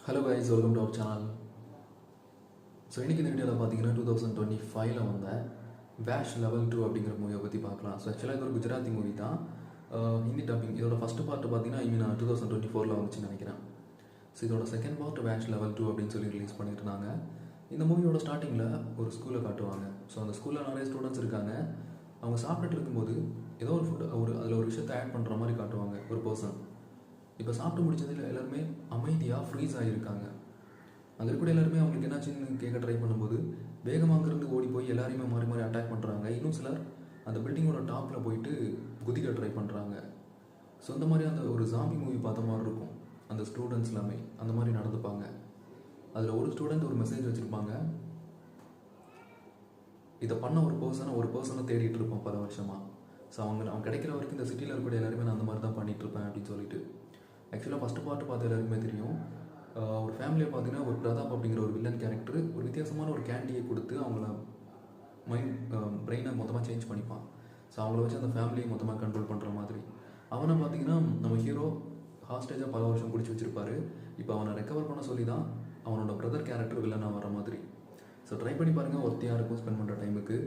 Hello guys, welcome to our channel. So இன்றைக்கி இந்த வீடியோவில் பார்த்தீங்கன்னா 2025 வந்த வேஷ் லெவல் 2 அப்படிங்கிற மூவியை பற்றி பார்க்கலாம். ஸோ ஆக்சுவலாக இது ஒரு குஜராத்தி மூவி தான். ஹிந்தி டப்பிங். இதோட ஃபஸ்ட்டு பார்ட்டு பார்த்தீங்கன்னா 2024 வந்துச்சுன்னு நினைக்கிறேன். ஸோ இதோட செகண்ட் பார்ட் வேஷ் லெவல் 2 அப்படின்னு சொல்லி ரிலீஸ் பண்ணிட்டு இருந்தாங்க. இந்த மூவியோட ஸ்டார்டிங்கில் ஒரு ஸ்கூலை காட்டுவாங்க. ஸோ அந்த ஸ்கூலில் நிறைய ஸ்டூடெண்ட்ஸ் இருக்காங்க. அவங்க சாப்பிட்டுட்டு இருக்கும்போது ஏதோ ஒரு ஃபுட் அதில் ஒரு விஷயத்தை ஆட் பண்ணுற மாதிரி காட்டுவாங்க ஒரு பர்சன். இப்போ சாப்பிட்டு முடிச்சதில் எல்லாருமே அமைதியாக ஃப்ரீஸ் ஆகியிருக்காங்க. அங்கே இருக்கிற எல்லாருமே அவங்களுக்கு என்னாச்சுன்னு கேட்க ட்ரை பண்ணும்போது வேகமாக இருந்து ஓடி போய் எல்லாரையுமே மாறி மாறி அட்டாக் பண்ணுறாங்க. இன்னும் சிலர் அந்த பில்டிங்கோட டாப்பில் போயிட்டு குதிக்க ட்ரை பண்ணுறாங்க. ஸோ இந்த மாதிரி அந்த ஒரு ஜாம்பி மூவி பார்த்த மாதிரி இருக்கும். அந்த ஸ்டூடெண்ட்ஸ் எல்லாமே அந்த மாதிரி நடந்துப்பாங்க. அதில் ஒரு ஸ்டூடெண்ட் ஒரு மெசேஜ் வச்சுருப்பாங்க. இதை பண்ண ஒரு பர்சனை தேடிட்டு இருப்போம் பல வருஷமாக. ஸோ அவன் கிடைக்கிற வரைக்கும் இந்த சிட்டியில் இருக்கிற எல்லாருமே நான் அந்த மாதிரி தான் பண்ணிகிட்ருப்பேன் அப்படின்னு சொல்லிட்டு. ஆக்சுவலாக ஃபஸ்ட்டு பார்ட்டு பார்த்து எல்லாருக்குமே தெரியும். ஒரு ஃபேமிலியை பார்த்தீங்கன்னா ஒரு பிரதாப் அப்படிங்கிற ஒரு வில்லன் கேரக்டர் ஒரு வித்தியாசமான ஒரு கேண்டியை கொடுத்து அவங்கள பிரெயினை மொத்தமாக சேஞ்ச் பண்ணிப்பான். ஸோ அவங்கள வச்சு அந்த ஃபேமிலியை மொத்தமாக கண்ட்ரோல் பண்ணுற மாதிரி. அவனை பார்த்தீங்கன்னா நம்ம ஹீரோ ஹாஸ்டேஜாக பல வருஷம் பிடிச்சி வச்சுருப்பாரு. இப்போ அவனை ரெக்கவர் பண்ண சொல்லி தான் அவனோட பிரதர் கேரக்டர் வில்லனாக வர மாதிரி. ஸோ ட்ரை பண்ணி பாருங்கள், ஒருத்தையாக இருக்கும் ஸ்பெண்ட் பண்ணுற டைமுக்கு.